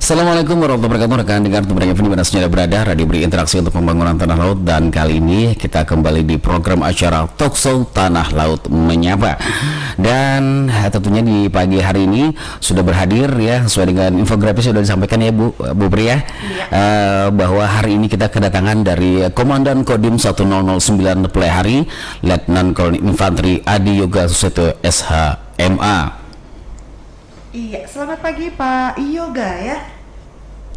Assalamualaikum warahmatullahi wabarakatuh, rekan dengar Tumbrang FM di mana saja berada, radio berinteraksi untuk pembangunan tanah laut. Dan kali ini kita kembali di program acara Talkshow Tanah Laut Menyapa. Dan tentunya di pagi hari ini sudah berhadir ya, sesuai dengan infografis sudah disampaikan ya Bu Pri ya, bahwa hari ini kita kedatangan dari Komandan Kodim 1009 Pelihari, Letnan Kolonel Infanteri Adi Yoga Suseto SH.MA. Iya, selamat pagi Pak Yoga ya.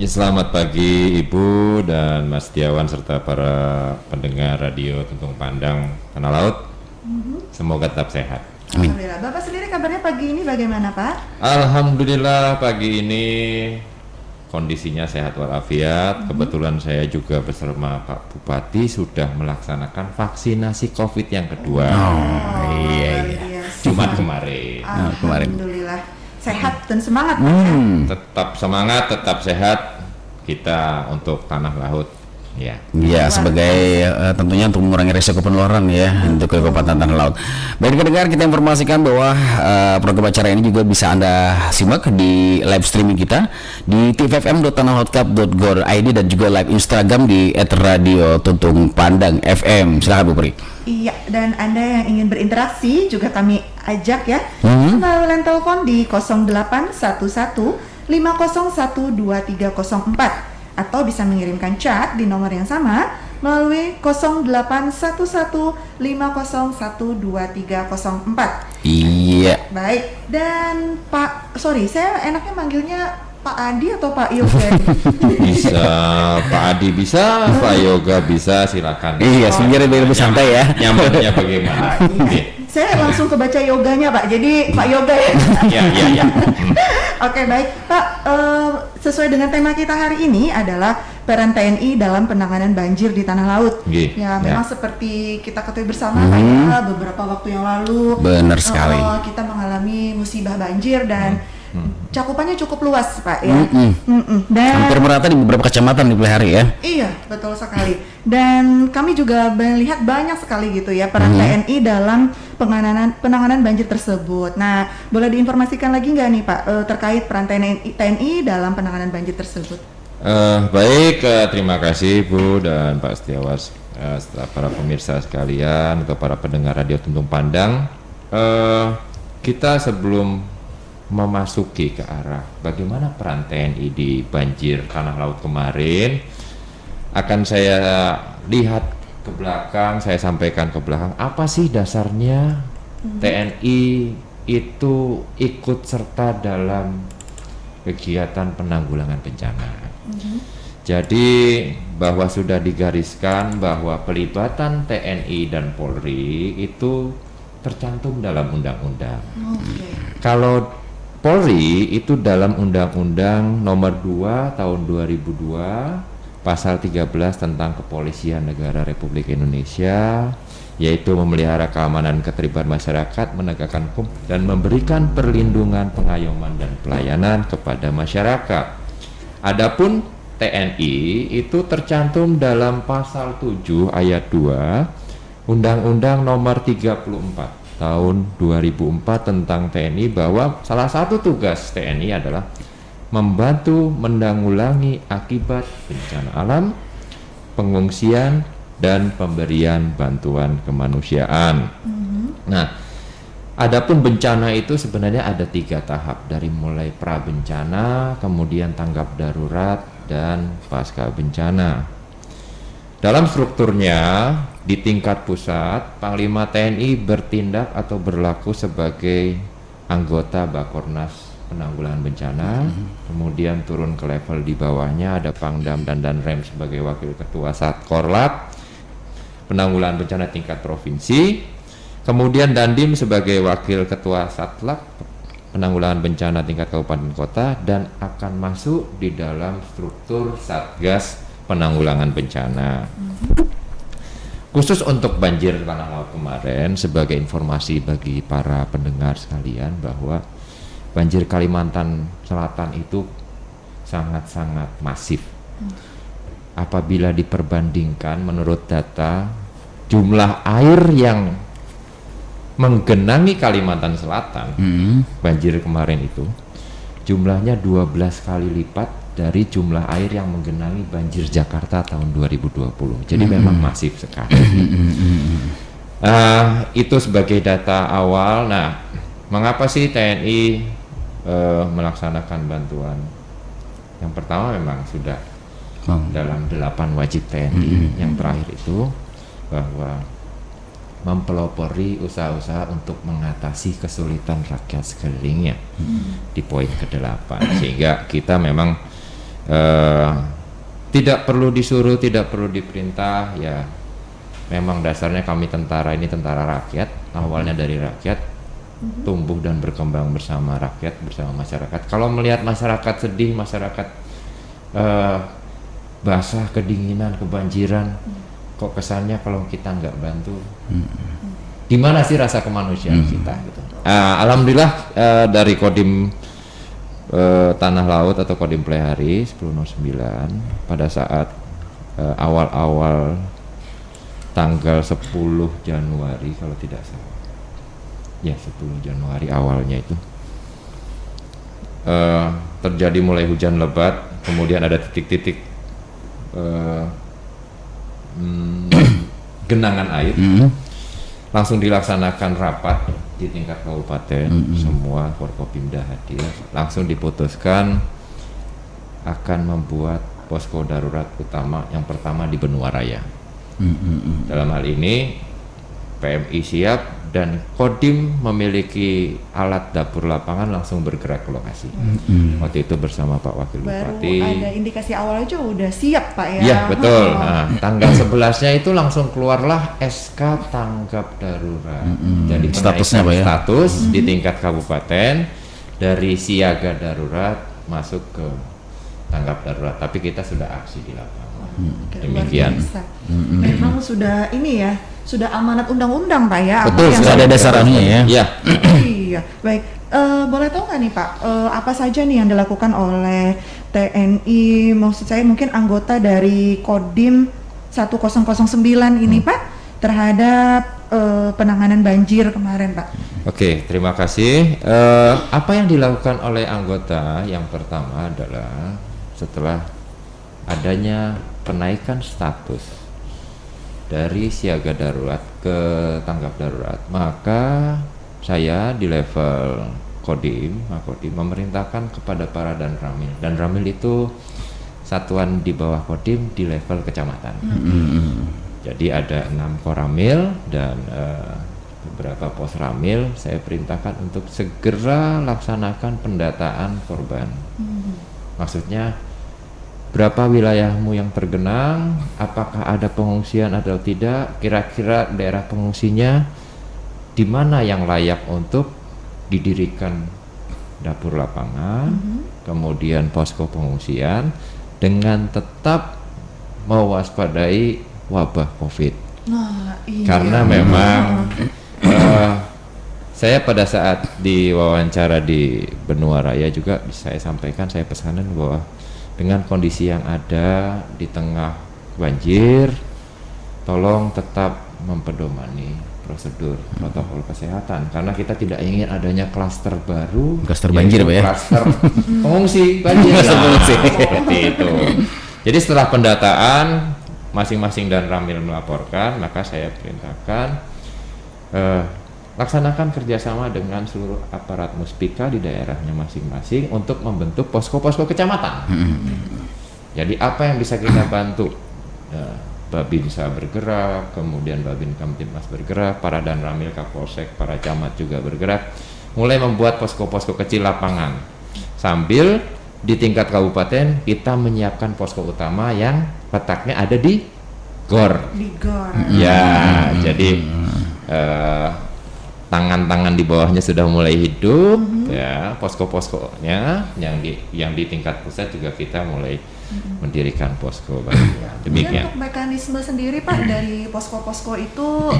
Ya, selamat pagi Ibu dan Mas Tiawan serta para pendengar radio Tuntung Pandang Tanah Laut. Semoga tetap sehat. Amin. Alhamdulillah. Bapak sendiri kabarnya pagi ini bagaimana Pak? Alhamdulillah pagi ini kondisinya sehat walafiat. Kebetulan saya juga bersama Pak Bupati sudah melaksanakan vaksinasi COVID yang kedua. Iya. Jumat kemarin. Alhamdulillah. Sehat dan semangat Pak ya? Tetap semangat, tetap sehat kita untuk tanah laut. Ya. Ya, sebagai tentunya untuk mengurangi risiko penularan ya untuk Kabupaten Tanah Laut. Baik pendengar, kita informasikan bahwa program acara ini juga bisa Anda simak di live streaming kita di tvfm.tanahLautCup.go.id dan juga live Instagram di @radio_tuntung_pandang_fm. Silakan Bu Pri. Iya, dan Anda yang ingin berinteraksi juga kami ajak ya melalui telepon di 0811 501 2304 atau bisa mengirimkan chat di nomor yang sama melalui 0811 501 2304. Iya. Baik, dan saya enaknya manggilnya Pak Adi atau Pak Yoga? Bisa Pak Adi bisa, Pak Yoga bisa, silakan. Iya, sebenarnya lebih santai ya. Nyamannya bagaimana? Iya. Saya langsung kebaca yoganya Pak, jadi Pak Yoga ya. Iya. Oke, baik Pak, sesuai dengan tema kita hari ini adalah peran TNI dalam penanganan banjir di tanah laut. Ya, memang seperti kita ketahui bersama kayak beberapa waktu yang lalu benar sekali kita mengalami musibah banjir dan cakupannya cukup luas Pak ya. Dan hampir merata di beberapa kecamatan di Pelihari ya. Iya, betul sekali. Dan kami juga melihat banyak sekali gitu ya peran TNI dalam penanganan banjir tersebut. Nah, boleh diinformasikan lagi nggak nih Pak terkait peran TNI dalam penanganan banjir tersebut? Baik, terima kasih Bu dan Pak Setiawas, setelah para pemirsa sekalian atau para pendengar radio Tuntung Pandang. Kita sebelum memasuki ke arah bagaimana peran TNI di banjir tanah laut kemarin, akan saya lihat ke belakang, saya sampaikan ke belakang apa sih dasarnya TNI itu ikut serta dalam kegiatan penanggulangan bencana. Jadi bahwa sudah digariskan bahwa pelibatan TNI dan Polri itu tercantum dalam undang-undang. Kalau Polri itu dalam Undang-Undang Nomor 2 Tahun 2002 Pasal 13 tentang Kepolisian Negara Republik Indonesia, yaitu memelihara keamanan ketertiban masyarakat, menegakkan hukum, dan memberikan perlindungan, pengayoman, dan pelayanan kepada masyarakat. Adapun TNI itu tercantum dalam Pasal 7 Ayat 2 Undang-Undang Nomor 34 Tahun 2004 tentang TNI, bahwa salah satu tugas TNI adalah membantu menanggulangi akibat bencana alam, pengungsian, dan pemberian bantuan kemanusiaan. Nah, adapun bencana itu sebenarnya ada 3 tahap, dari mulai pra bencana, kemudian tanggap darurat, dan pasca bencana. Dalam strukturnya, di tingkat pusat, Panglima TNI bertindak atau berlaku sebagai anggota Bakornas penanggulangan bencana. Kemudian turun ke level di bawahnya ada Pangdam dan Danrem sebagai wakil ketua Satkorlap penanggulangan bencana tingkat provinsi. Kemudian Dandim sebagai wakil ketua Satlak penanggulangan bencana tingkat kabupaten kota, dan akan masuk di dalam struktur Satgas penanggulangan bencana. Khusus untuk banjir tanah laut kemarin, sebagai informasi bagi para pendengar sekalian bahwa banjir Kalimantan Selatan itu sangat-sangat masif. Apabila diperbandingkan menurut data, jumlah air yang menggenangi Kalimantan Selatan banjir kemarin itu jumlahnya 12 kali lipat dari jumlah air yang menggenangi banjir Jakarta tahun 2020. Jadi memang masif sekali. Itu sebagai data awal. Nah, mengapa sih TNI melaksanakan bantuan? Yang pertama memang sudah dalam 8 wajib TNI yang terakhir itu bahwa mempelopori usaha-usaha untuk mengatasi kesulitan rakyat sekelilingnya di poin ke-8, sehingga kita memang tidak perlu disuruh, tidak perlu diperintah, ya memang dasarnya kami tentara ini tentara rakyat, awalnya dari rakyat, tumbuh dan berkembang bersama rakyat, bersama masyarakat. Kalau melihat masyarakat sedih, masyarakat basah, kedinginan, kebanjiran, kok kesannya kalau kita nggak bantu, di mana sih rasa kemanusiaan kita gitu. Alhamdulillah dari Kodim Tanah Laut atau Kodim Plehari 1009 pada saat awal-awal tanggal 10 Januari kalau tidak salah, ya 10 Januari awalnya itu terjadi mulai hujan lebat, kemudian ada titik-titik genangan air. Langsung dilaksanakan rapat di tingkat kabupaten, semua Forkopimda hadir, langsung diputuskan akan membuat posko darurat utama yang pertama di Benua Raya. Dalam hal ini PMI siap dan Kodim memiliki alat dapur lapangan, langsung bergerak ke lokasi. Waktu itu bersama Pak Wakil Bupati. Baru ada indikasi awal aja udah siap Pak ya? Iya betul. Nah, tanggal 11-nya itu langsung keluarlah SK tanggap darurat. Jadi Statusnya Pak ya? Status di tingkat kabupaten dari siaga darurat masuk ke tanggap darurat. Tapi kita sudah aksi di lapangan. Demikian. Memang sudah ini ya, sudah amanat undang-undang Pak ya? Betul, sudah ada dasarnya ya. Iya. Iya, baik. Boleh tahu nggak nih Pak, apa saja nih yang dilakukan oleh TNI, maksud saya mungkin anggota dari Kodim 1009 ini Pak, terhadap penanganan banjir kemarin Pak? Oke, terima kasih. Apa yang dilakukan oleh anggota yang pertama adalah setelah adanya kenaikan status dari siaga darurat ke tanggap darurat, maka saya di level Kodim memerintahkan kepada para Danramil. Danramil itu satuan di bawah Kodim di level kecamatan. Jadi ada 6 koramil dan beberapa pos ramil. Saya perintahkan untuk segera laksanakan pendataan korban. Maksudnya berapa wilayahmu yang tergenang, apakah ada pengungsian atau tidak, kira-kira daerah pengungsinya di mana yang layak untuk didirikan dapur lapangan, kemudian posko pengungsian, dengan tetap mewaspadai wabah COVID. Nah, iya. Karena memang saya pada saat diwawancara di Benua Raya juga saya sampaikan, saya pesanan bahwa dengan kondisi yang ada di tengah banjir, tolong tetap mempedomani prosedur protokol kesehatan, karena kita tidak ingin adanya klaster baru, Klaster banjir Pak ya? klaster pengungsi banjir. Seperti itu. Jadi setelah pendataan masing-masing dan Ramil melaporkan, maka saya perintahkan laksanakan kerjasama dengan seluruh aparat Muspika di daerahnya masing-masing untuk membentuk posko-posko kecamatan. Jadi apa yang bisa kita bantu? Babinsa bergerak, kemudian Babin Kamtibmas bergerak, para Danramil, Kapolsek, para camat juga bergerak, mulai membuat posko-posko kecil lapangan. Sambil di tingkat kabupaten kita menyiapkan posko utama yang letaknya ada di GOR. Di GOR. Ya, jadi tangan-tangan di bawahnya sudah mulai hidup, ya, posko-poskonya yang di tingkat pusat juga kita mulai mendirikan posko bantuan. Demikian. Untuk mekanisme sendiri Pak dari posko-posko itu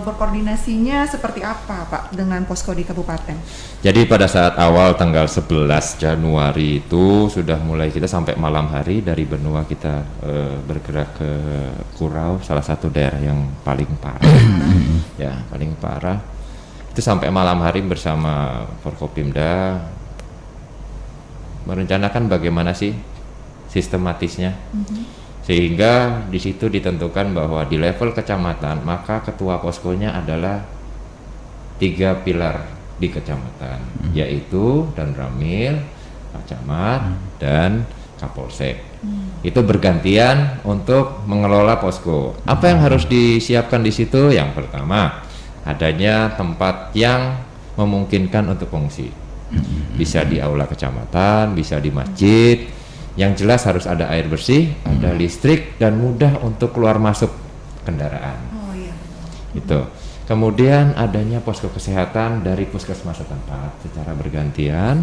berkoordinasinya seperti apa Pak dengan posko di kabupaten? Jadi pada saat awal tanggal 11 Januari itu sudah mulai kita sampai malam hari dari Benua kita bergerak ke Kurau, salah satu daerah yang paling parah. Ya, paling parah. Itu sampai malam hari bersama Forkopimda merencanakan bagaimana sih sistematisnya. Sehingga di situ ditentukan bahwa di level kecamatan maka ketua poskonya adalah 3 pilar di kecamatan, yaitu Danramil, Pak Camat, dan Kapolsek. Itu bergantian untuk mengelola posko. Apa yang harus disiapkan di situ? Yang pertama, adanya tempat yang memungkinkan untuk pengungsi. Bisa di aula kecamatan, bisa di masjid. Yang jelas harus ada air bersih, ada listrik, dan mudah untuk keluar masuk kendaraan. Oh iya. Itu. Kemudian adanya posko kesehatan dari puskesmas setempat secara bergantian.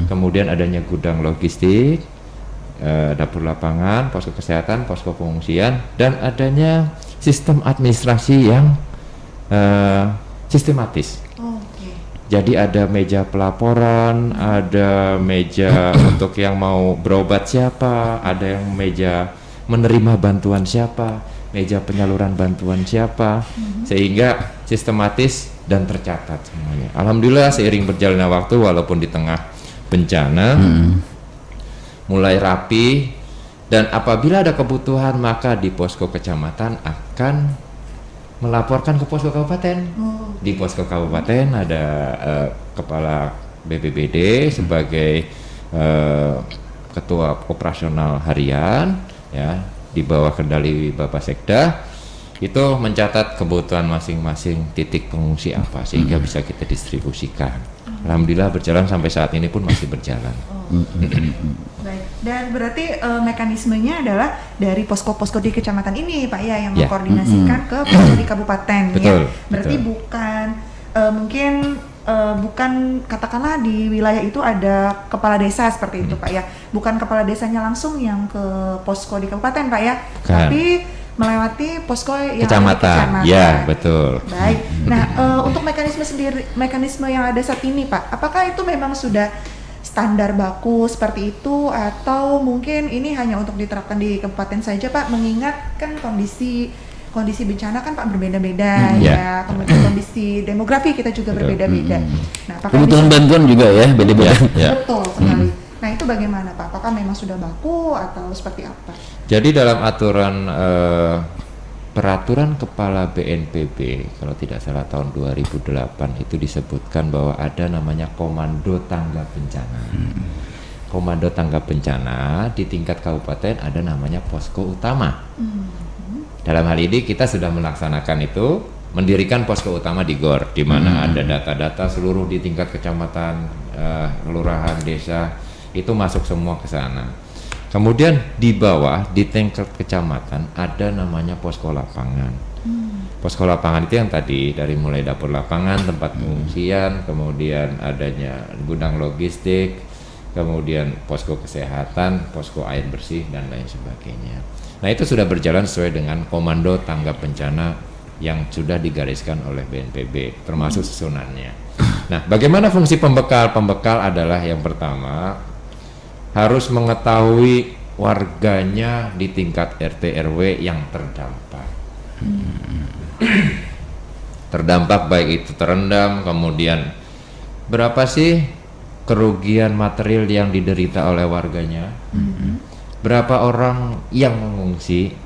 Kemudian adanya gudang logistik, dapur lapangan, posko kesehatan, posko pengungsian, dan adanya sistem administrasi yang sistematis. Oke. Jadi ada meja pelaporan, ada meja untuk yang mau berobat siapa, ada yang meja menerima bantuan siapa, meja penyaluran bantuan siapa, sehingga sistematis dan tercatat semuanya. Alhamdulillah seiring berjalannya waktu, walaupun di tengah bencana, mulai rapi, dan apabila ada kebutuhan maka di posko kecamatan akan melaporkan ke posko kabupaten. Di posko kabupaten ada kepala BPBD sebagai ketua operasional harian, ya, di bawah kendali Bapak Sekda, itu mencatat kebutuhan masing-masing titik pengungsi apa sehingga bisa kita distribusikan. Alhamdulillah berjalan sampai saat ini pun masih berjalan. Baik. Dan berarti mekanismenya adalah dari posko-posko di kecamatan ini, Pak ya, yang Ya. mengkoordinasikan ke posko di kabupaten. Betul, Ya. Berarti betul. bukan mungkin bukan katakanlah di wilayah itu ada kepala desa seperti itu, Pak ya. Bukan kepala desanya langsung yang ke posko di kabupaten, Pak ya. Kan. Tapi melewati posko yang ada di Kecamatan, ya betul. Baik. Nah, untuk mekanisme yang ada saat ini, Pak, apakah itu memang sudah standar baku seperti itu, atau mungkin ini hanya untuk diterapkan di kabupaten saja, Pak? Mengingat kan kondisi bencana kan, Pak, berbeda-beda, ya. Kemudian kondisi demografi kita juga berbeda-beda. Nah, apakah Kebutuhan bisa- bantuan juga ya beda-beda. Betul sekali. Nah, itu bagaimana, Pak? Apakah memang sudah baku atau seperti apa? Jadi dalam aturan peraturan kepala BNPB, kalau tidak salah tahun 2008 itu disebutkan bahwa ada namanya komando tanggap bencana. Komando tanggap bencana di tingkat kabupaten ada namanya posko utama. Dalam hal ini kita sudah melaksanakan itu, mendirikan posko utama di GOR, di mana ada data-data seluruh di tingkat kecamatan, kelurahan, desa, itu masuk semua ke sana. Kemudian di bawah di tingkat kecamatan ada namanya posko lapangan. Posko lapangan itu yang tadi dari mulai dapur lapangan, tempat pengungsian, kemudian adanya gudang logistik, kemudian posko kesehatan, posko air bersih, dan lain sebagainya. Nah, itu sudah berjalan sesuai dengan komando tanggap bencana yang sudah digariskan oleh BNPB, termasuk susunannya. Nah, bagaimana fungsi pembekal? Pembekal adalah yang pertama harus mengetahui warganya di tingkat RT RW yang terdampak. Terdampak baik itu terendam, kemudian berapa sih kerugian material yang diderita oleh warganya, berapa orang yang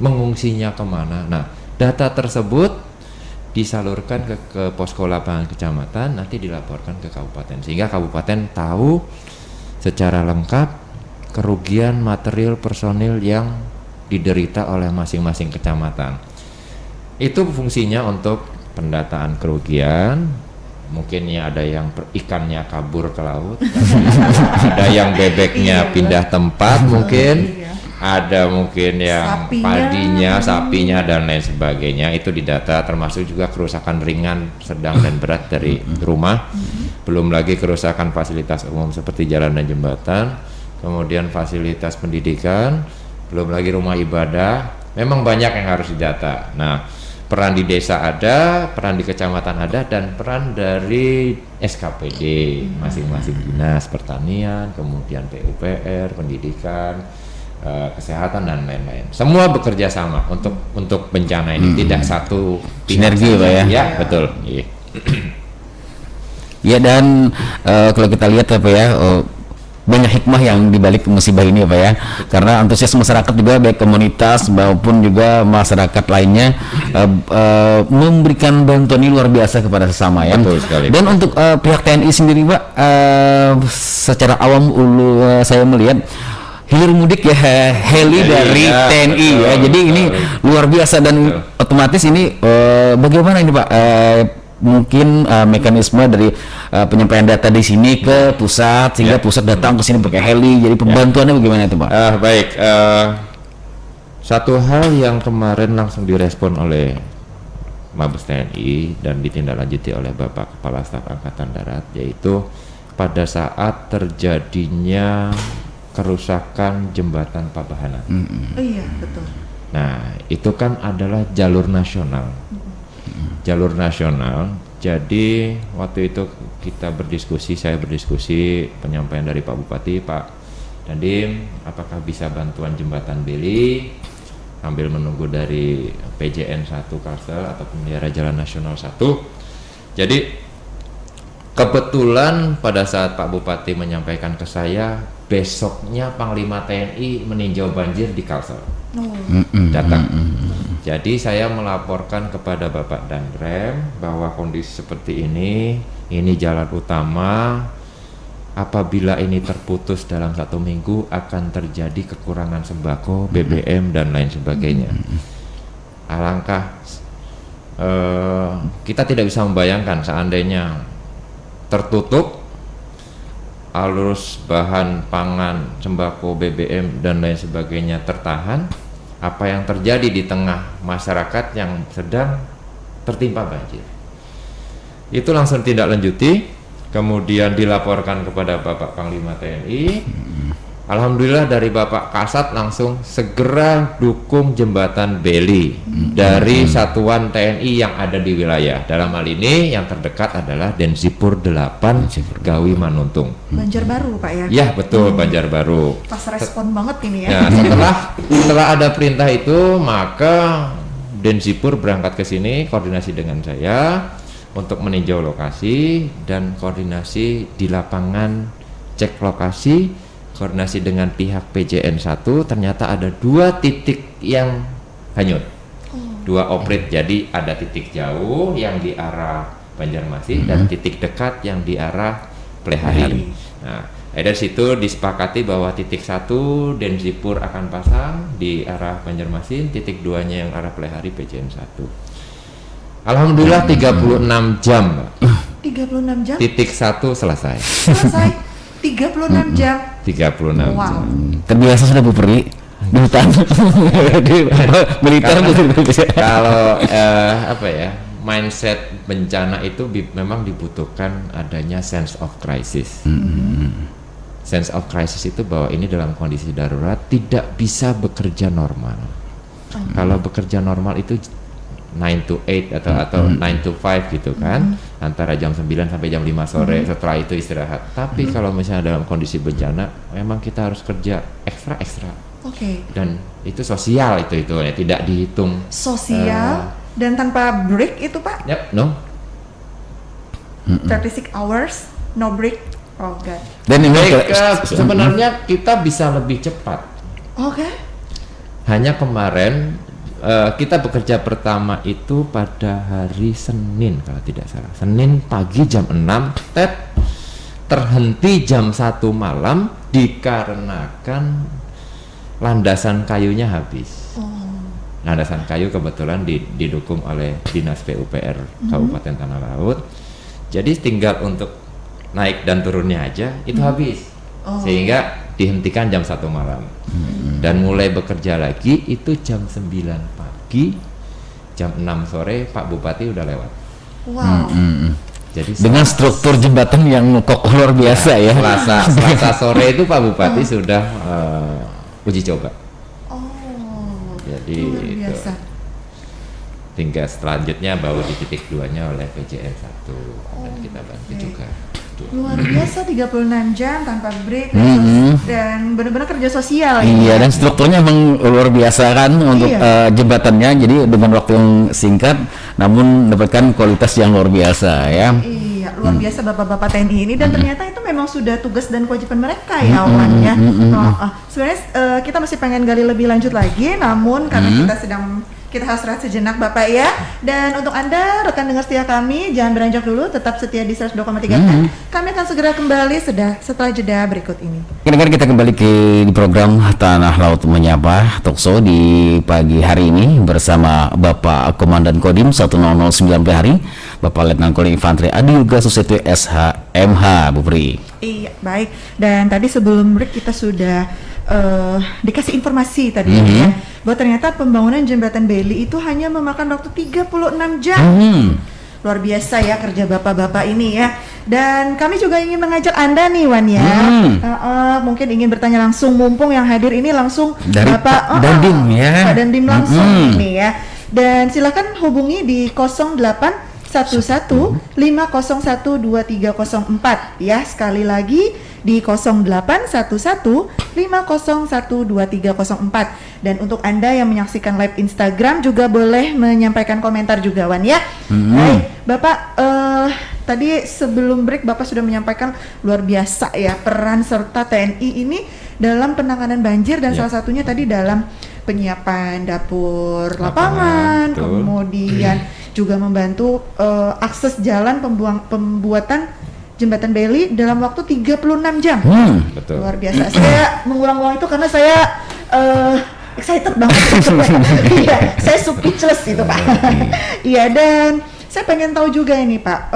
mengungsinya kemana. Nah, data tersebut disalurkan ke posko lapangan kecamatan, nanti dilaporkan ke kabupaten, sehingga kabupaten tahu secara lengkap kerugian material personil yang diderita oleh masing-masing kecamatan. Itu fungsinya untuk pendataan kerugian. Mungkin ya ada yang ikannya kabur ke laut, ada yang bebeknya pindah tempat, mungkin ada mungkin yang padinya, sapinya, dan lain sebagainya. Itu didata, termasuk juga kerusakan ringan, sedang, dan berat dari rumah. Belum lagi kerusakan fasilitas umum seperti jalan dan jembatan, kemudian fasilitas pendidikan, belum lagi rumah ibadah. Memang banyak yang harus didata. Nah, peran di desa ada, peran di kecamatan ada, dan peran dari SKPD masing-masing dinas pertanian, kemudian PUPR, pendidikan, kesehatan, dan lain-lain. Semua bekerja sama untuk bencana ini, tidak satu Sinergi, Pak ya. Ya, betul. Ya, dan kalau kita lihat apa ya, banyak hikmah yang dibalik musibah ini ya Pak ya, karena antusias masyarakat juga baik komunitas maupun juga masyarakat lainnya memberikan bantuan ini luar biasa kepada sesama ya. Betul sekali. Dan untuk pihak TNI sendiri Pak, secara awam saya melihat hilir mudik ya heli dari ya, TNI betul, ya, jadi ini betul. luar biasa dan otomatis ini bagaimana ini Pak, mungkin mekanisme dari penyampaian data di sini ke pusat sehingga pusat datang ke sini pakai heli, jadi pembantuannya bagaimana itu Pak? Baik, satu hal yang kemarin langsung direspon oleh Mabes TNI dan ditindaklanjuti oleh Bapak Kepala Staf Angkatan Darat, yaitu pada saat terjadinya kerusakan jembatan Pabahanan. Oh iya, betul. Nah, itu kan adalah jalur nasional. Jalur nasional. Jadi waktu itu kita berdiskusi, saya berdiskusi, penyampaian dari Pak Bupati, Pak Dandim, apakah bisa bantuan jembatan Beli sambil menunggu dari PJN 1 Kalsel atau Pengelihara Jalan Nasional 1. Jadi kebetulan pada saat Pak Bupati menyampaikan ke saya, besoknya Panglima TNI meninjau banjir di Kalsel. Datang. Jadi saya melaporkan kepada Bapak Danrem bahwa kondisi seperti ini jalan utama. Apabila ini terputus dalam 1 minggu akan terjadi kekurangan sembako, BBM dan lain sebagainya. Alangkah kita tidak bisa membayangkan seandainya tertutup arus bahan pangan, sembako, BBM dan lain sebagainya tertahan, apa yang terjadi di tengah masyarakat yang sedang tertimpa banjir. Itu langsung tindak lanjuti, kemudian dilaporkan kepada Bapak Panglima TNI. Alhamdulillah dari Bapak Kasat langsung segera dukung jembatan Beli dari satuan TNI yang ada di wilayah. Dalam hal ini yang terdekat adalah Denzipur 8 Gawi Manuntung. Banjarbaru Pak ya? Ya betul, Banjarbaru. Pas respon banget ini ya. Nah, setelah ada perintah itu, maka Denzipur berangkat ke sini koordinasi dengan saya untuk meninjau lokasi dan koordinasi di lapangan, cek lokasi, koordinasi dengan pihak PJN 1. Ternyata ada 2 titik yang hanyut, 2 operate. Jadi ada titik jauh yang di arah Banjarmasin dan titik dekat yang di arah Plehari. Nah, dari situ disepakati bahwa titik 1 Denzipur akan pasang di arah Banjarmasin, titik 2-nya yang arah Plehari PJN 1. Alhamdulillah 36 jam, Mbak. 36 jam? Titik 1 selesai. Selesai. 36 jam. 36 Wow. jam. Terbiasa sudah Bu Peri di hutan di militer Kalau apa ya, mindset bencana itu memang dibutuhkan adanya sense of crisis. Sense of crisis itu bahwa ini dalam kondisi darurat tidak bisa bekerja normal. Kalau bekerja normal itu 9 to 8 atau 9 to 5 gitu kan, antara jam 9 sampai jam 5 sore, setelah itu istirahat. Tapi kalau misalnya dalam kondisi bencana memang kita harus kerja ekstra. Oke. Dan itu sosial, itu ya, tidak dihitung Sosial dan tanpa break itu Pak? Yep, no. 36 hours, no break. Oh God. dan ini Sebenarnya kita bisa lebih cepat. Oke. Hanya kemarin kita bekerja pertama itu pada hari Senin kalau tidak salah. Senin pagi jam 6, terhenti jam 1 malam dikarenakan landasan kayunya habis. Landasan kayu kebetulan didukung oleh Dinas PUPR Kabupaten Tanah Laut. Jadi tinggal untuk naik dan turunnya aja itu habis. Sehingga dihentikan jam 1 malam. Dan mulai bekerja lagi itu jam 9 pagi, jam 6 sore Pak Bupati udah lewat. Wow. Jadi dengan struktur jembatan yang kokoh luar biasa ya. Selasa sore itu Pak Bupati sudah uji coba. Jadi luar biasa. Tinggal selanjutnya baru di titik 2-nya oleh PJN 1 dan kita bantu juga. Luar biasa 36 jam tanpa break dan benar-benar kerja sosial. Iya, dan strukturnya memang luar biasa kan untuk jembatannya. Jadi dengan waktu yang singkat namun mendapatkan kualitas yang luar biasa ya. Iya, luar luar biasa bapak-bapak TNI ini, dan ternyata itu memang sudah tugas dan kewajiban mereka ya Wan ya. Sebenarnya kita masih pengen gali lebih lanjut lagi, namun karena kita harus rehat sejenak Bapak ya. Dan untuk Anda rekan dengar setia kami, jangan beranjak dulu, tetap setia di 102,3 FM. Kami akan segera kembali setelah jeda berikut ini. Dengar kita kembali ke program Tanah Laut Menyapa Talkshow di pagi hari ini bersama Bapak Komandan Kodim 1009 hari, Bapak Letnan Kolonel Infanteri Adi Yoga Suseto SHMH, Bu Pri. Iya, baik. Dan tadi sebelum break kita sudah dikasih informasi tadi ya, bahwa ternyata pembangunan jembatan Beli itu hanya memakan waktu 36 jam. Luar biasa ya kerja bapak-bapak ini ya. Dan kami juga ingin mengajak Anda nih Wan ya, mungkin ingin bertanya langsung, mumpung yang hadir ini langsung dari Bapak Dandim ya. Pak Dandim langsung ini ya. Dan silakan hubungi di 0811 501 2304 ya, sekali lagi di 0811 501 2304. Dan untuk Anda yang menyaksikan live Instagram juga boleh menyampaikan komentar juga Wan ya. Baik Bapak, tadi sebelum break Bapak sudah menyampaikan luar biasa ya peran serta TNI ini dalam penanganan banjir, dan salah satunya tadi dalam penyiapan dapur lapangan, kemudian juga membantu akses jalan, pembuatan jembatan Beli dalam waktu 36 jam. Betul. Luar biasa. Saya mengulang-ulang itu karena saya excited banget. Iya, saya speechless itu Pak. Iya, dan saya pengen tahu juga ini Pak,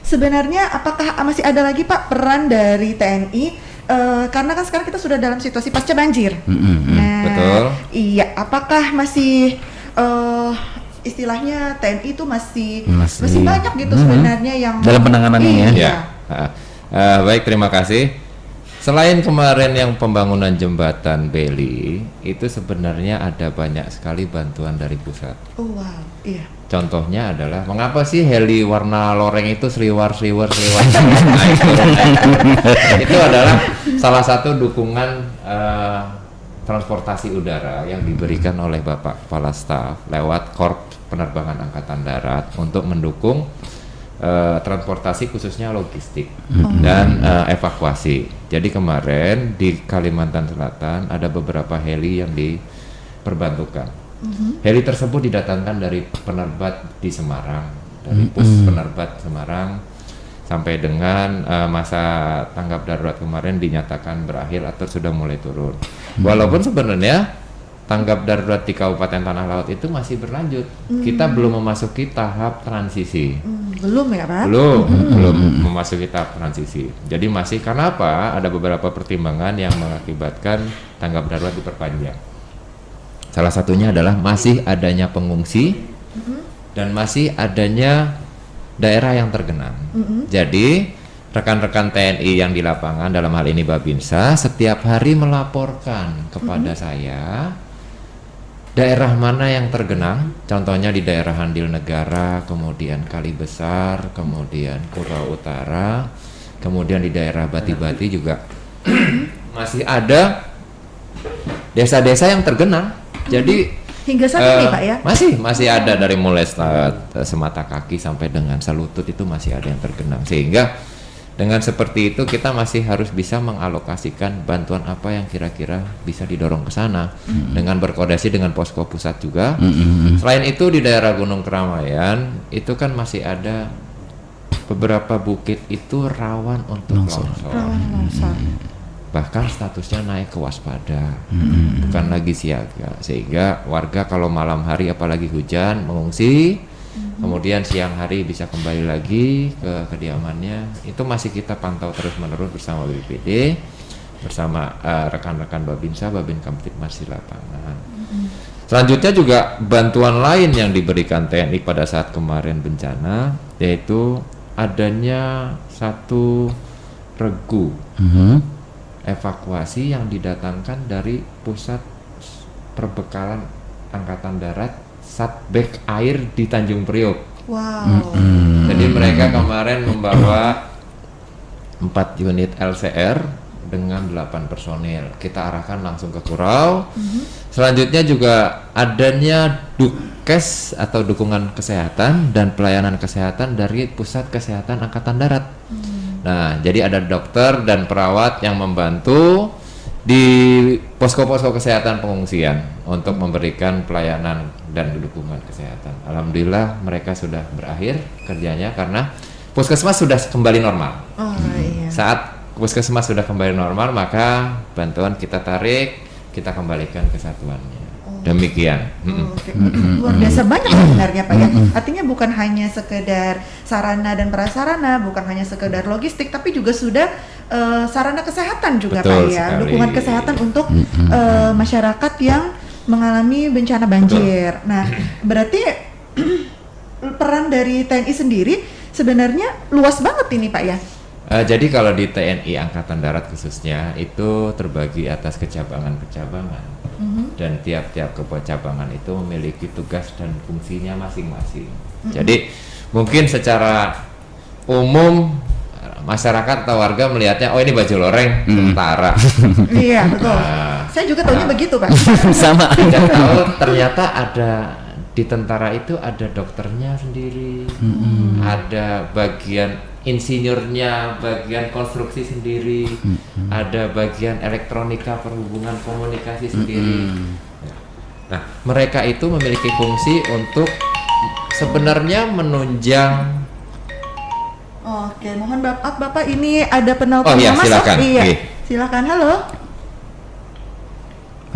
sebenarnya apakah masih ada lagi Pak peran dari TNI? Karena kan sekarang kita sudah dalam situasi pasca banjir. Nah, betul. Iya, apakah masih istilahnya TNI itu masih banyak gitu sebenarnya yang dalam penanganannya ya. Baik, terima kasih. Selain kemarin yang pembangunan jembatan Beli, itu sebenarnya ada banyak sekali bantuan dari pusat. Oh wow, iya. Contohnya adalah mengapa sih heli warna loreng itu seliwar. Nah, itu adalah salah satu dukungan transportasi udara yang diberikan oleh Bapak Kepala Staf lewat Korps Penerbangan Angkatan Darat untuk mendukung transportasi khususnya logistik dan evakuasi. Jadi kemarin di Kalimantan Selatan ada beberapa heli yang diperbantukan. Heli tersebut didatangkan dari penerbat di Semarang, dari pus penerbat Semarang, sampai dengan masa tanggap darurat kemarin dinyatakan berakhir atau sudah mulai turun. Walaupun sebenarnya tanggap darurat di Kabupaten Tanah Laut itu masih berlanjut. Kita belum memasuki tahap transisi. Belum ya Pak? Belum memasuki tahap transisi. Jadi masih, karena apa? Ada beberapa pertimbangan yang mengakibatkan tanggap darurat diperpanjang. Salah satunya adalah masih adanya pengungsi dan masih adanya daerah yang tergenang. Jadi rekan-rekan TNI yang di lapangan, dalam hal ini Babinsa, setiap hari melaporkan kepada saya daerah mana yang tergenang. Contohnya di daerah Handil Negara, kemudian Kali Besar, kemudian Kurau Utara, kemudian di daerah Bati-Bati juga masih ada desa-desa yang tergenang. Jadi hingga saat ini Pak ya? Masih ada, dari mulai semata kaki sampai dengan selutut itu masih ada yang tergenang. Sehingga dengan seperti itu kita masih harus bisa mengalokasikan bantuan apa yang kira-kira bisa didorong ke sana dengan berkoordinasi dengan posko pusat juga. Selain itu di daerah Gunung Keramaian itu kan masih ada beberapa bukit itu rawan untuk longsor. Bahkan statusnya naik ke waspada, bukan lagi siaga, sehingga warga kalau malam hari apalagi hujan mengungsi, kemudian siang hari bisa kembali lagi ke kediamannya. Itu masih kita pantau terus menerus bersama BPD, bersama rekan-rekan Babinsa, Babin Kamtibmas di lapangan. Selanjutnya juga bantuan lain yang diberikan TNI pada saat kemarin bencana, yaitu adanya satu regu evakuasi yang didatangkan dari pusat perbekalan Angkatan Darat Satbek Air di Tanjung Priok. Wow. Jadi mereka kemarin membawa 4 unit LCR dengan 8 personil. Kita arahkan langsung ke Kurau. Selanjutnya juga adanya Dukes atau dukungan kesehatan dan pelayanan kesehatan dari Pusat Kesehatan Angkatan Darat. Nah, jadi ada dokter dan perawat yang membantu di posko-posko kesehatan pengungsian untuk memberikan pelayanan dan dukungan kesehatan. Alhamdulillah mereka sudah berakhir kerjanya karena puskesmas sudah kembali normal. Iya. Saat puskesmas sudah kembali normal, maka bantuan kita tarik, kita kembalikan kesatuannya. Demikian. Oke. Luar biasa banyak sebenarnya Pak ya. Artinya bukan hanya sekedar sarana dan prasarana, bukan hanya sekedar logistik, tapi juga sudah sarana kesehatan juga Betul Pak ya. sekali. Dukungan kesehatan untuk masyarakat yang mengalami bencana banjir. Nah, berarti peran dari TNI sendiri sebenarnya luas banget ini Pak ya. Jadi kalau di TNI Angkatan Darat khususnya itu terbagi atas kecabangan-kecabangan. Dan tiap-tiap kecabangan itu memiliki tugas dan fungsinya masing-masing. Jadi mungkin secara umum masyarakat atau warga melihatnya, oh ini baju loreng tentara. Iya betul. Saya juga tahunya begitu Pak. Sama. Tidak tahu ternyata ada di tentara itu ada dokternya sendiri, ada bagian insinyurnya, bagian konstruksi sendiri, ada bagian elektronika, perhubungan, komunikasi sendiri. Nah, mereka itu memiliki fungsi untuk sebenarnya menunjang. Oke, mohon maaf Bapak, ini ada penelpon Oh iya, yang masuk. silakan. Iya, Oke. silakan. Halo.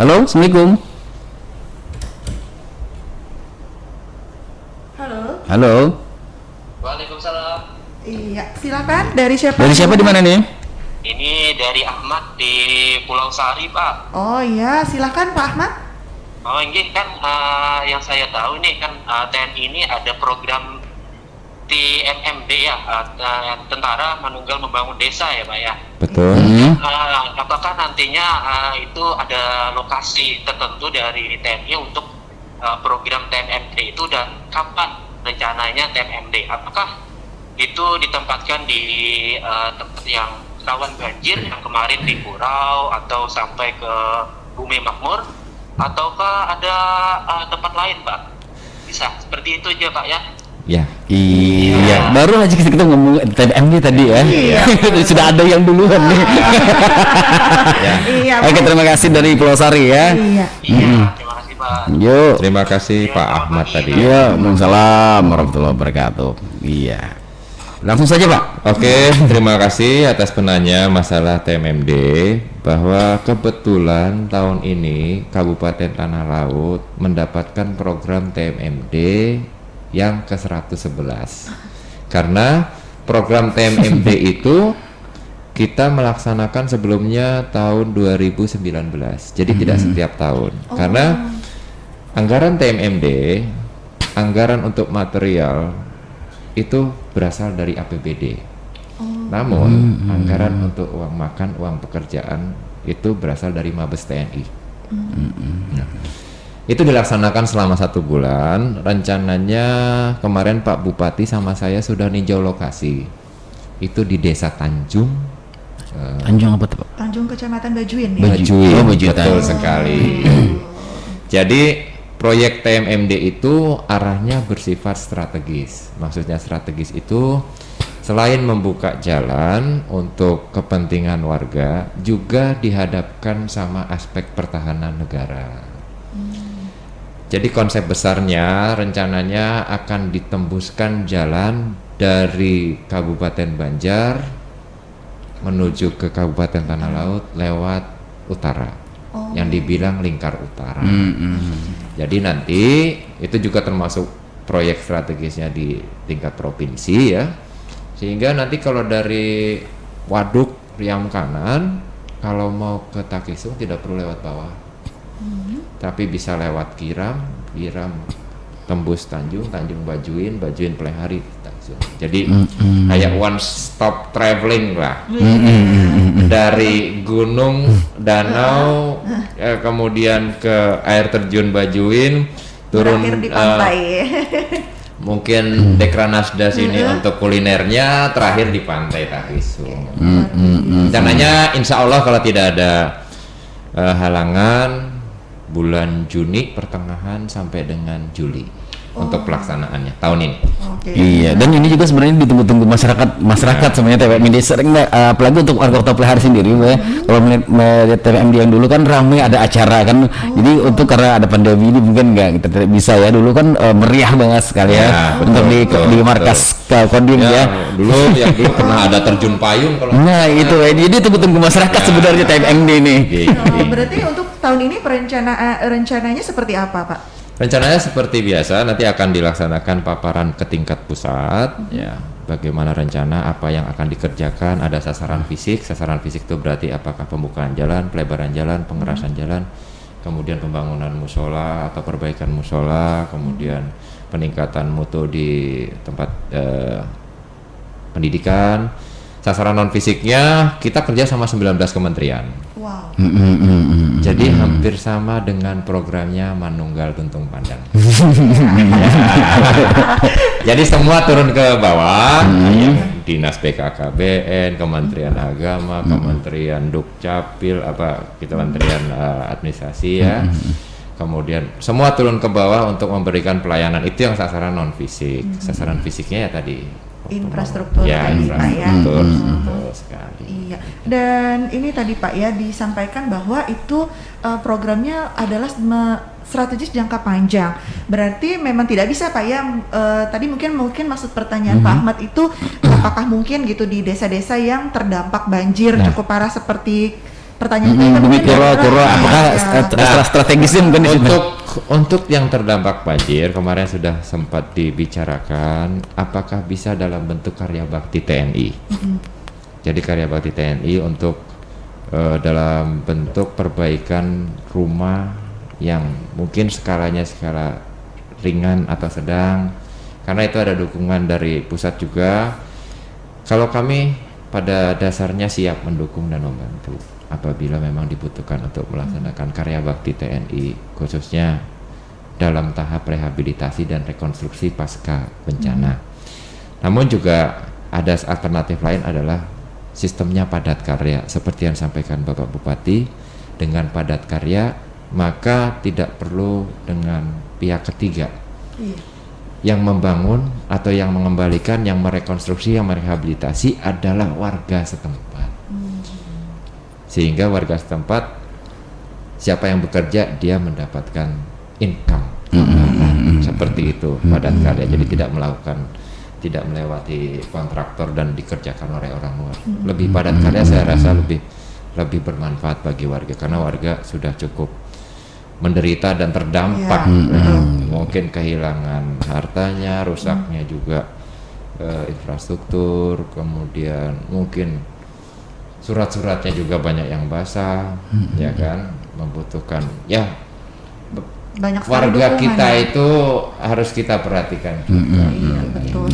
Halo, Assalamualaikum. Halo. Halo. Waalaikumsalam. Iya, silakan. Dari siapa? Dari siapa di mana nih? Ini dari Ahmad di Pulau Sari, Pak. Oh iya, silakan Pak Ahmad. Oh, ini kan yang saya tahu ini kan TNI ini ada program TMMD ya, Tentara Manunggal Membangun Desa ya, Pak ya. Betul. Apakah nantinya itu ada lokasi tertentu dari TNI untuk program TMMD itu dan kapan rencananya TMMD? Apakah itu ditempatkan di tempat yang rawan banjir yang kemarin di Kurau atau sampai ke Bumi Makmur, ataukah ada tempat lain Pak? Bisa seperti itu aja Pak ya. Ya. Iya, baru aja kita ngomong TMMD tadi ya. Iya. Sudah ada yang duluan nih. Iya. Oke, terima kasih dari Pulau Sari ya. Iya. Iya, terima kasih Pak. Yuk. Terima kasih Pak Ahmad tadi. Iya, Waalaikumsalam warahmatullahi wabarakatuh. Iya. Langsung saja Pak. Oke, terima kasih atas penanya masalah TMMD, bahwa kebetulan tahun ini Kabupaten Tanah Laut mendapatkan program TMMD yang ke-111. Karena program TMMD itu kita melaksanakan sebelumnya tahun 2019. Jadi tidak setiap tahun. Karena anggaran TMMD, anggaran untuk material itu berasal dari APBD. Namun anggaran untuk uang makan, uang pekerjaan itu berasal dari Mabes TNI. Nah, itu dilaksanakan selama 1 bulan. Rencananya kemarin Pak Bupati sama saya sudah ninjau lokasi. Itu di Desa Tanjung. Tanjung apa tuh Pak? Tanjung Kecamatan Bajuin ya. Bajuin, Oh, Bajuin. betul sekali. Jadi proyek TMMD itu arahnya bersifat strategis. Maksudnya strategis itu selain membuka jalan untuk kepentingan warga, juga dihadapkan sama aspek pertahanan negara. Jadi konsep besarnya rencananya akan ditembuskan jalan dari Kabupaten Banjar menuju ke Kabupaten Tanah Laut lewat utara, yang dibilang lingkar utara. Jadi nanti itu juga termasuk proyek strategisnya di tingkat provinsi ya, sehingga nanti kalau dari Waduk Riam kanan, kalau mau ke Takisung tidak perlu lewat bawah, tapi bisa lewat Kiram tembus Tanjung Bajuin Plehari, Tanjung. Jadi kayak one stop traveling lah. Dari gunung, danau, kemudian ke air terjun Bajuin, turun Berakhir di pantai. mungkin Dekranasda sini untuk kulinernya, terakhir di Pantai Tahisung. Rencananya insya Allah kalau tidak ada halangan bulan Juni pertengahan sampai dengan Juli untuk pelaksanaannya tahun ini. Iya, dan ini juga sebenarnya ditunggu-tunggu masyarakat sebenarnya TPMD sering apalagi untuk warga Kota Pelihara sendiri kalau melihat TPMD yang dulu kan ramai ada acara kan. Jadi untuk karena ada pandemi ini mungkin kita tidak bisa ya, dulu kan meriah banget sekali ya, untuk di markas Kodim ya. Dulu pernah ada terjun payung kalau. Nah, itu jadi tunggu-tunggu masyarakat sebenarnya TPMD ini. Berarti untuk tahun ini rencananya seperti apa, Pak? Rencananya seperti biasa, nanti akan dilaksanakan paparan ke tingkat pusat, ya. Bagaimana rencana, apa yang akan dikerjakan, ada sasaran fisik itu berarti apakah pembukaan jalan, pelebaran jalan, pengerasan jalan, kemudian pembangunan musola atau perbaikan musola, kemudian peningkatan mutu di tempat pendidikan. Sasaran non fisiknya kita kerja sama 19 kementerian. Wow. Jadi hampir sama dengan programnya Manunggal Tuntung Pandang. Jadi semua turun ke bawah, Dinas BKKBN, Kementerian Agama, Kementerian Dukcapil, Kementerian Administrasi ya. Kemudian semua turun ke bawah untuk memberikan pelayanan, itu yang sasaran non fisik. Sasaran fisiknya ya tadi infrastruktur ya, tadi Pak ya. Betul sekali. Iya. Dan ini tadi Pak ya disampaikan bahwa itu programnya adalah strategis jangka panjang. Berarti memang tidak bisa Pak ya. Tadi mungkin maksud pertanyaan Pak Ahmad itu apakah mungkin gitu di desa-desa yang terdampak banjir cukup parah seperti pertanyaan Bumi Kuro, apakah strategisnya mungkin untuk yang terdampak banjir kemarin sudah sempat dibicarakan apakah bisa dalam bentuk karya bakti TNI. Jadi karya bakti TNI untuk dalam bentuk perbaikan rumah yang mungkin skala ringan atau sedang, karena itu ada dukungan dari pusat juga. Kalau kami pada dasarnya siap mendukung dan membantu apabila memang dibutuhkan untuk melaksanakan karya bakti TNI, khususnya dalam tahap rehabilitasi dan rekonstruksi pasca bencana. Namun juga ada alternatif lain adalah sistemnya padat karya, seperti yang disampaikan Bapak Bupati. Dengan padat karya maka tidak perlu dengan pihak ketiga yang membangun atau yang mengembalikan, yang merekonstruksi, yang merehabilitasi adalah warga setempat. Sehingga warga setempat, siapa yang bekerja dia mendapatkan income seperti itu padat karya. Jadi tidak melewati kontraktor dan dikerjakan oleh orang luar. Lebih padat karya saya rasa lebih bermanfaat bagi warga, karena warga sudah cukup menderita dan terdampak, mungkin kehilangan hartanya, rusaknya juga infrastruktur, kemudian mungkin surat-suratnya juga banyak yang basah, ya kan, membutuhkan banyak warga kita itu harus kita perhatikan juga. Iya,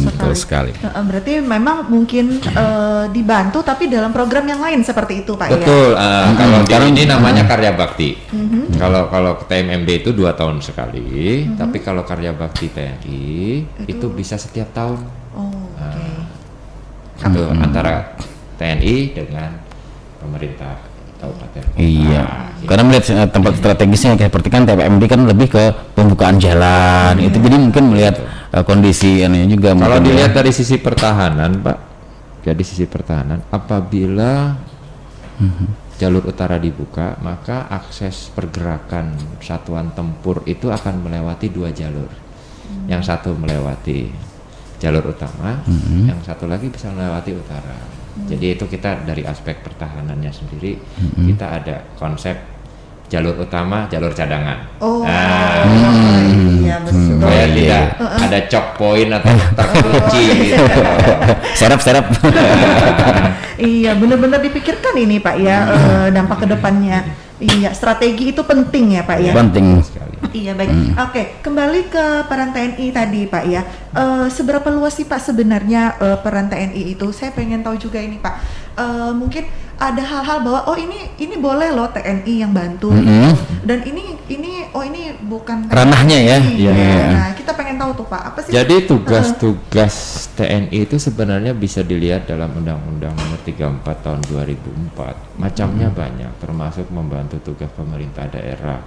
betul sekali. Berarti memang mungkin dibantu tapi dalam program yang lain seperti itu Pak Betul, ya. Kalau ini namanya karya bakti. Kalau TMMD itu 2 tahun sekali, tapi kalau karya bakti TNI itu bisa setiap tahun. Itu antara TNI dengan pemerintah kabupaten. Iya. Karena melihat tempat strategisnya seperti kan TPMD kan lebih ke pembukaan jalan. Itu jadi mungkin melihat kondisi ini juga. Kalau dilihat dari sisi pertahanan, Pak, jadi sisi pertahanan, apabila jalur utara dibuka, maka akses pergerakan satuan tempur itu akan melewati 2 jalur. Yang satu melewati jalur utama, yang satu lagi bisa melewati utara. Jadi itu kita dari aspek pertahanannya sendiri, kita ada konsep jalur utama, jalur cadangan. Iya betul. Supaya tidak ada choke point atau terkunci gitu. Serap. Iya, benar-benar dipikirkan ini Pak ya, dampak ke depannya. Iya, strategi itu penting ya Pak ya. Penting sekali. Iya baik. Oke, kembali ke peran TNI tadi Pak ya. Seberapa luas sih Pak sebenarnya peran TNI itu? Saya pengen tahu juga ini Pak. Mungkin ada hal-hal bahwa ini boleh loh TNI yang bantu gitu. Dan ini ini bukan Ranahnya ya. Iya. Iya. Nah, kita pengen tahu tuh Pak, apa sih? Jadi tugas-tugas TNI itu sebenarnya bisa dilihat dalam Undang-Undang Nomor 34 Tahun 2004. Macamnya banyak, termasuk membantu tugas pemerintah daerah,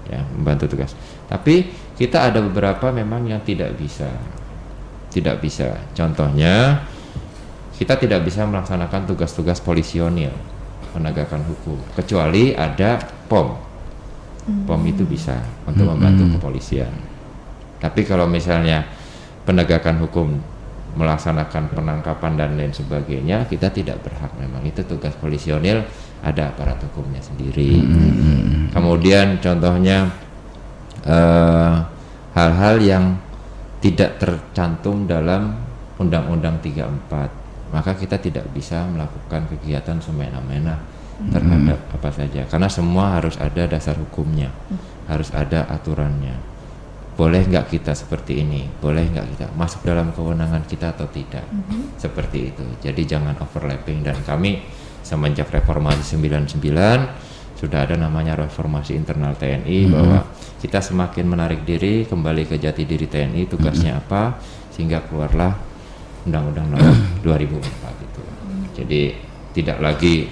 ya, membantu tugas. Tapi kita ada beberapa memang yang tidak bisa. Contohnya, kita tidak bisa melaksanakan tugas-tugas polisionil, penegakan hukum, kecuali ada POM. POM itu bisa untuk membantu kepolisian. Tapi kalau misalnya penegakan hukum, melaksanakan penangkapan dan lain sebagainya, kita tidak berhak. Memang itu tugas polisionil, ada aparat hukumnya sendiri. Kemudian contohnya hal-hal yang tidak tercantum dalam Undang-Undang 34, maka kita tidak bisa melakukan kegiatan semena-mena terhadap apa saja, karena semua harus ada dasar hukumnya, harus ada aturannya. Boleh nggak kita seperti ini, boleh nggak kita masuk dalam kewenangan kita atau tidak, seperti itu. Jadi jangan overlapping. Dan kami semenjak reformasi 99 sudah ada namanya reformasi internal TNI, bahwa kita semakin menarik diri kembali ke jati diri TNI, tugasnya apa, sehingga keluarlah Undang-Undang Nomor 2004 itu. Jadi tidak lagi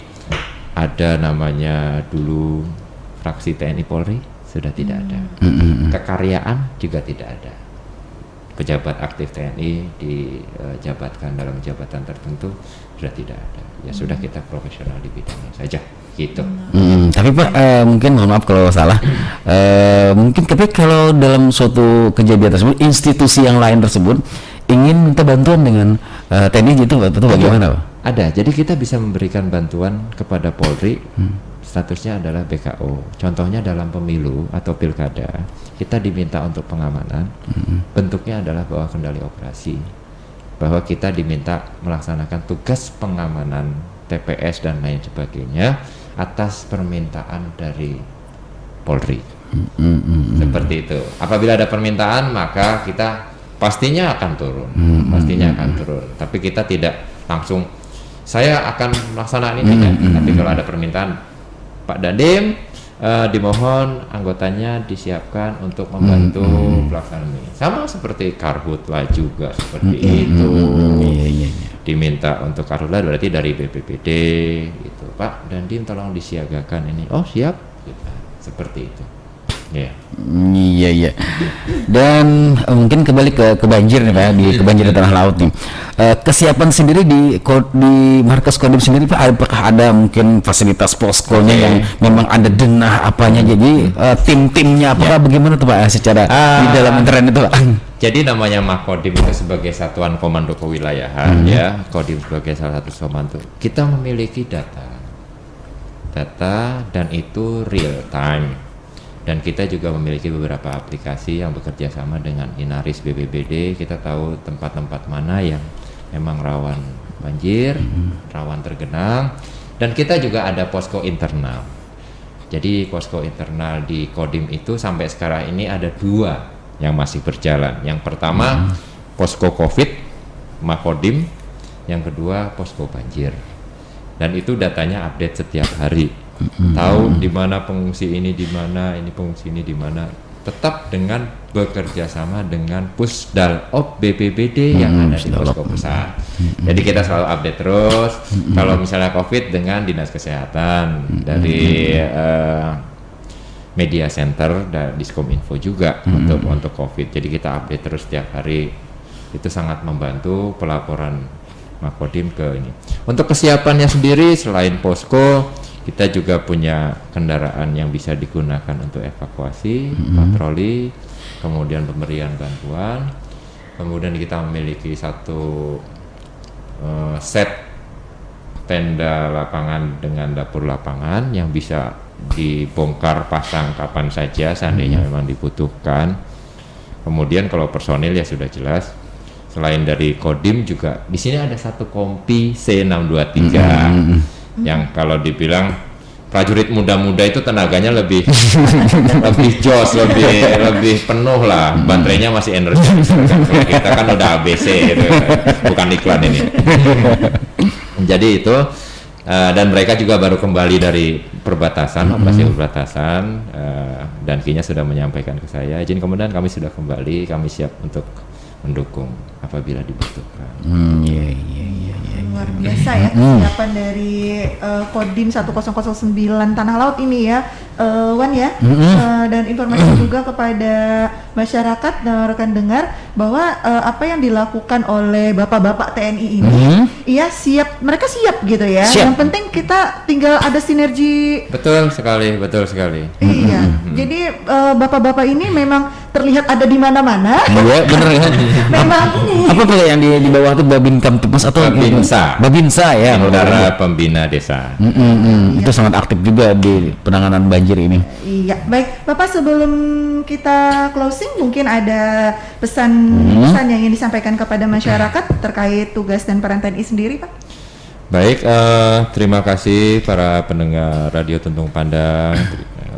ada namanya dulu fraksi TNI Polri, sudah tidak ada. Kekaryaan juga tidak ada. Pejabat aktif TNI dijabatkan dalam jabatan tertentu sudah tidak ada. Ya sudah, kita profesional di bidangnya saja, gitu. Tapi Pak, mungkin mohon maaf kalau salah. Mungkin tapi kalau dalam suatu kejadian tersebut, institusi yang lain tersebut ingin minta bantuan dengan TNI gitu, betul bagaimana Pak? Ada, jadi kita bisa memberikan bantuan kepada Polri, statusnya adalah BKO. Contohnya dalam pemilu atau pilkada, kita diminta untuk pengamanan, bentuknya adalah bawah kendali operasi, bahwa kita diminta melaksanakan tugas pengamanan TPS dan lain sebagainya atas permintaan dari Polri. Seperti itu. Apabila ada permintaan, maka kita pastinya akan turun, Tapi kita tidak langsung saya akan melaksanakan ini, tidak. Tapi kalau ada permintaan, Pak Dandim, dimohon anggotanya disiapkan untuk membantu pelaksanaan ini. Sama seperti Karhutla juga seperti itu. Iya. Diminta untuk Karhutla berarti dari BPBD gitu. Pak Dandim tolong disiagakan ini. Oh siap, gitu. Seperti itu. Ya. Iya. Dan mungkin kembali ke banjir nih Pak, di kebanjiran tanah laut nih. Kesiapan sendiri di markas Kodim sendiri Pak, apakah ada mungkin fasilitas poskonya yang memang ada denah apanya, jadi tim-timnya apakah bagaimana tuh Pak secara di dalam internet itu Pak? Jadi namanya Makodim itu sebagai satuan komando kewilayahan, ya. Kodim sebagai salah satu komando. Kita memiliki data dan itu real time. Dan kita juga memiliki beberapa aplikasi yang bekerja sama dengan Inaris BPBD. Kita tahu tempat-tempat mana yang memang rawan banjir, rawan tergenang. Dan kita juga ada posko internal. Jadi posko internal di Kodim itu sampai sekarang ini ada 2 yang masih berjalan. Yang pertama posko COVID Makodim, yang kedua posko banjir. Dan itu datanya update setiap hari. Tahu di mana pengungsi ini, di mana ini pengungsi ini, di mana, tetap dengan bekerja sama dengan Pusdalop BPBD yang ada di posko pusat. Jadi kita selalu update terus. Kalau misalnya COVID dengan Dinas Kesehatan dari Media Center dan Diskominfo juga untuk COVID. Jadi kita update terus setiap hari. Itu sangat membantu pelaporan Makodim ke ini. Untuk kesiapannya sendiri, selain posko, kita juga punya kendaraan yang bisa digunakan untuk evakuasi, patroli, kemudian pemberian bantuan. Kemudian kita memiliki satu set tenda lapangan dengan dapur lapangan yang bisa dibongkar pasang kapan saja seandainya memang dibutuhkan. Kemudian kalau personil ya sudah jelas. Selain dari Kodim juga di sini ada satu kompi C623 yang kalau dibilang prajurit muda-muda itu tenaganya lebih lebih jos, lebih penuh lah, baterainya masih energi. Kalau kita kan udah ABC gitu, bukan iklan ini. Jadi itu Dan mereka juga baru kembali dari perbatasan, operasi perbatasan, dan kini sudah menyampaikan ke saya, izin kemudian kami sudah kembali, kami siap untuk mendukung apabila dibutuhkan. Iya. Luar biasa ya kesiapan dari Kodim 1009 Tanah Laut ini ya, Wan ya. Dan informasi juga kepada masyarakat dan rekan dengar bahwa apa yang dilakukan oleh bapak-bapak TNI ini, iya siap, mereka siap gitu ya. Siap. Yang penting kita tinggal ada sinergi. Betul sekali. Iya. Jadi bapak-bapak ini memang terlihat ada di mana-mana. Iya, bener kan? Memang ini. Apa tuh yang di bawah tuh Babin Kamtipmas atau Babinsa ya, Saudara Pembina Desa. Itu sangat aktif juga di penanganan banjir ini. Iya, baik Bapak, sebelum kita closing mungkin ada pesan-pesan yang ingin disampaikan kepada masyarakat terkait tugas dan peran TNI sendiri, Pak. Baik, terima kasih para pendengar Radio Tuntung Pandang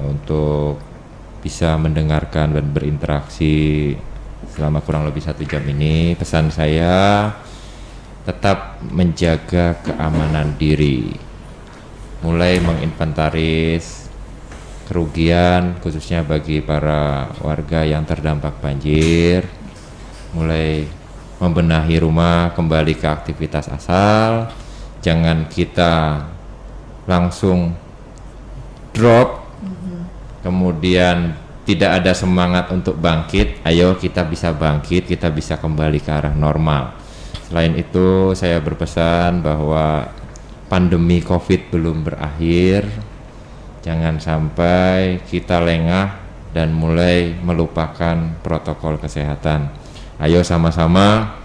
untuk bisa mendengarkan dan berinteraksi selama kurang lebih 1 jam ini. Pesan saya, tetap menjaga keamanan diri, mulai menginventaris kerugian khususnya bagi para warga yang terdampak banjir, mulai membenahi rumah, kembali ke aktivitas asal. Jangan kita langsung drop, kemudian tidak ada semangat untuk bangkit. Ayo kita bisa bangkit, kita bisa kembali ke arah normal. Selain itu, saya berpesan bahwa pandemi COVID belum berakhir. Jangan sampai kita lengah dan mulai melupakan protokol kesehatan. Ayo sama-sama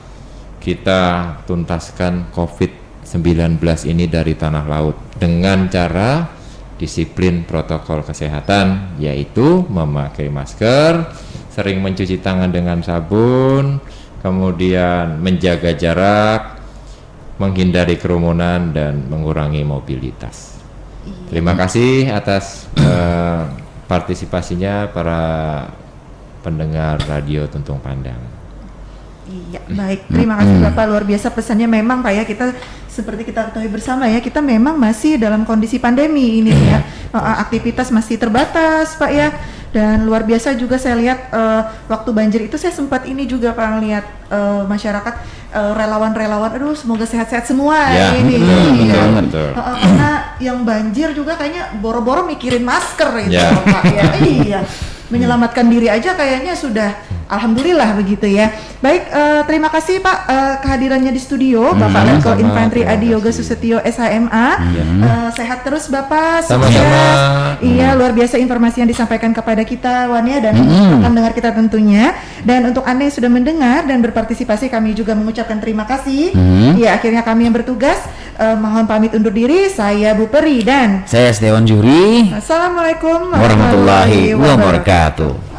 kita tuntaskan COVID-19 ini dari tanah laut dengan cara disiplin protokol kesehatan, yaitu memakai masker, sering mencuci tangan dengan sabun, kemudian menjaga jarak, menghindari kerumunan, dan mengurangi mobilitas. Terima kasih atas partisipasinya para pendengar Radio Tuntung Pandang. Iya, baik. Terima kasih Bapak, luar biasa pesannya. Memang Pak ya, kita seperti kita ketahui bersama ya, kita memang masih dalam kondisi pandemi ini ya. Aktivitas masih terbatas Pak ya. Dan luar biasa juga saya lihat waktu banjir itu saya sempat ini juga Pak lihat masyarakat relawan-relawan, aduh semoga sehat-sehat semua ya, ini. Betul. Karena yang banjir juga kayaknya boro-boro mikirin masker itu Ya. Pak ya. Iya. Menyelamatkan diri aja kayaknya sudah alhamdulillah begitu ya. Baik, terima kasih Pak kehadirannya di studio, Bapak Letkol Infantri Adi Yoga Susetio SHMA. Sehat terus Bapak. Sama-sama. Sukses. Iya, luar biasa informasi yang disampaikan kepada kita Wan ya, dan akan dengar kita tentunya. Dan untuk Anda yang sudah mendengar dan berpartisipasi, kami juga mengucapkan terima kasih. Ya, akhirnya kami yang bertugas mohon pamit undur diri. Saya Bu Peri dan Saya Setiawan Juri. Assalamualaikum Warahmatullahi wabarakatuh.